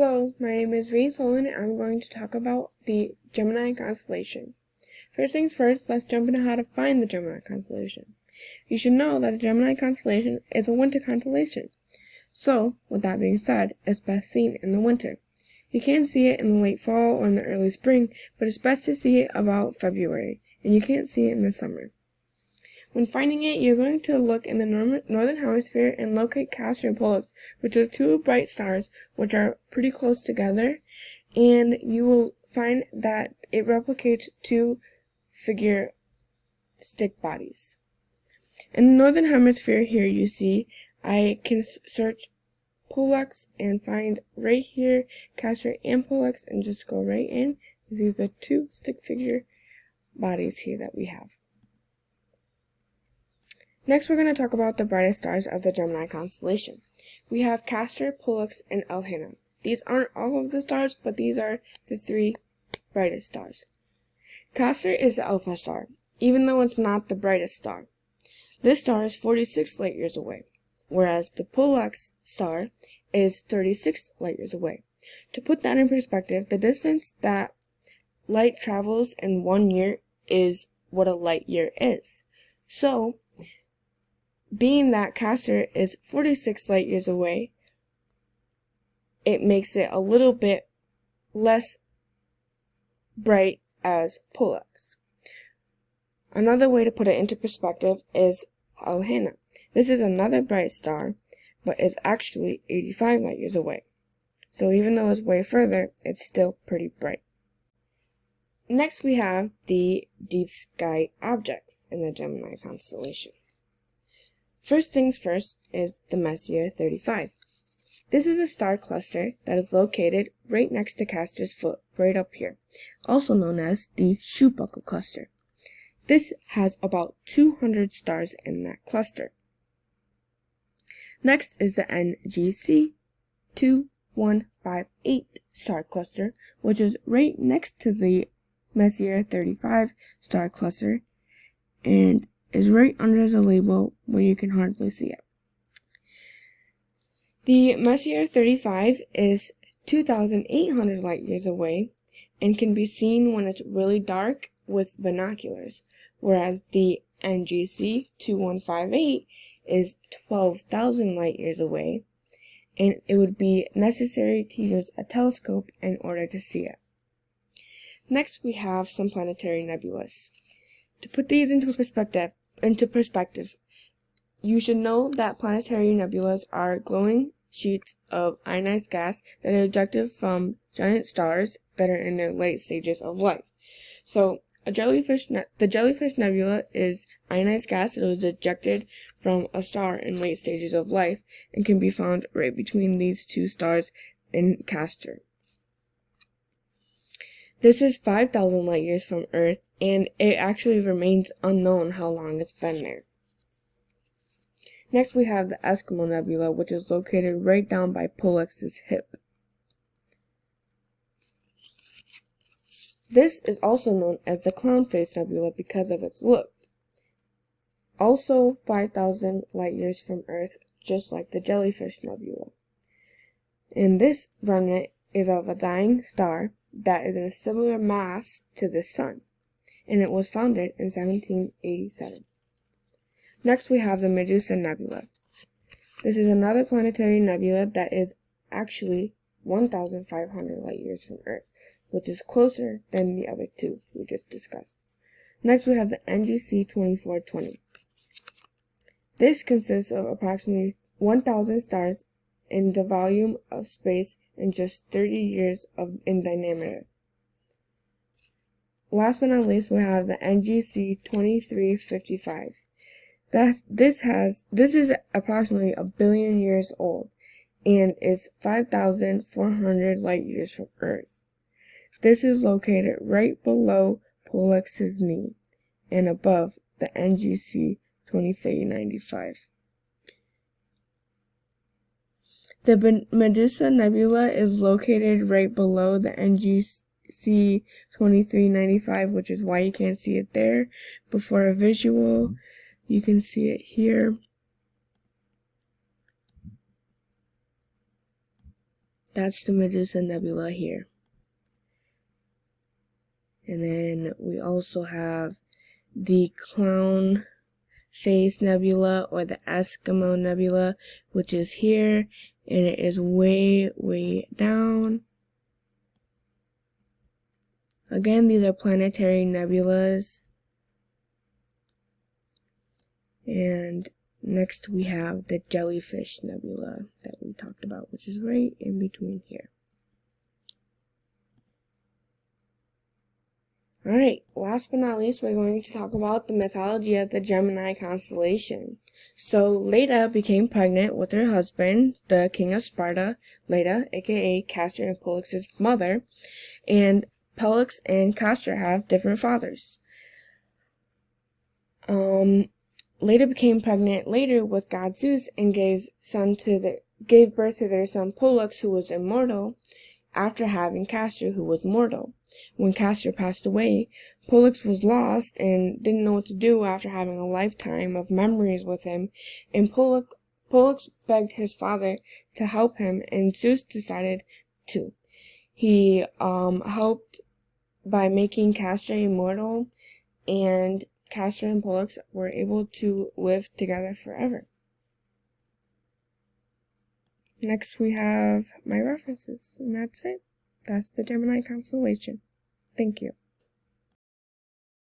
Hello, my name is Reese Holland and I'm going to talk about the Gemini Constellation. First things first, let's jump into how to find the Gemini Constellation. You should know that the Gemini Constellation is a winter constellation. So, with that being said, it's best seen in the winter. You can't see it in the late fall or in the early spring, but it's best to see it about February, and you can't see it in the summer. When finding it, you're going to look in the northern hemisphere and locate Castor and Pollux, which are two bright stars which are pretty close together, and you will find that it replicates two figure stick bodies. In the northern hemisphere here you see, I can search Pollux and find right here Castor and Pollux and just go right in. These are the two stick figure bodies here that we have. Next, we're going to talk about the brightest stars of the Gemini constellation. We have Castor, Pollux, and Alhena. These aren't all of the stars, but these are the three brightest stars. Castor is the alpha star, even though it's not the brightest star. This star is 46 light years away, whereas the Pollux star is 36 light years away. To put that in perspective, the distance that light travels in 1 year is what a light year is. So, being that Castor is 46 light years away, it makes it a little bit less bright as Pollux. Another way to put it into perspective is Alhena. This is another bright star, but is actually 85 light years away. So even though it's way further, it's still pretty bright. Next we have the deep sky objects in the Gemini constellation. First things first is the Messier 35. This is a star cluster that is located right next to Castor's foot, right up here, also known as the shoe buckle cluster. This has about 200 stars in that cluster. Next is the NGC 2158 star cluster, which is right next to the Messier 35 star cluster, and is right under the label where you can hardly see it. The Messier 35 is 2,800 light years away and can be seen when it's really dark with binoculars, whereas the NGC 2158 is 12,000 light years away, and it would be necessary to use a telescope in order to see it. Next, we have some planetary nebulas. To put these into perspective, you should know that planetary nebulas are glowing sheets of ionized gas that are ejected from giant stars that are in their late stages of life. So, the jellyfish nebula is ionized gas that was ejected from a star in late stages of life and can be found right between these two stars in Castor. This is 5,000 light years from Earth, and it actually remains unknown how long it's been there. Next we have the Eskimo Nebula, which is located right down by Pollux's hip. This is also known as the Clownface Nebula because of its look. Also 5,000 light years from Earth, just like the Jellyfish Nebula. And this remnant is of a dying star that is in a similar mass to the Sun, and it was founded in 1787. Next we have the Medusa Nebula. This is another planetary nebula that is actually 1,500 light years from Earth, which is closer than the other two we just discussed. Next we have the NGC 2420. This consists of approximately 1,000 stars in the volume of space in just 30 years in diameter. Last but not least, we have the NGC 2355. This is approximately 1 billion years old and is 5,400 light years from Earth. This is located right below Pollux's knee and above the NGC 2395. The Medusa Nebula is located right below the NGC 2395, which is why you can't see it there. But for a visual, you can see it here. That's the Medusa Nebula here. And then we also have the Clown Face Nebula, or the Eskimo Nebula, which is here, and it is way down. Again, these are planetary nebulas. And next we have the Jellyfish Nebula that we talked about, which is right in between here. Alright, last but not least, we're going to talk about the mythology of the Gemini Constellation. So, Leda became pregnant with her husband, the king of Sparta, Leda, aka Castor and Pollux' mother, and Pollux and Castor have different fathers. Leda became pregnant later with god Zeus and gave birth to their son Pollux, who was immortal, after having Castor, who was mortal. When Castor passed away, Pollux was lost and didn't know what to do after having a lifetime of memories with him, and Pollux begged his father to help him, and Zeus decided to. He helped by making Castor immortal, and Castor and Pollux were able to live together forever. Next we have my references, and that's it. That's the Gemini Constellation. Thank you.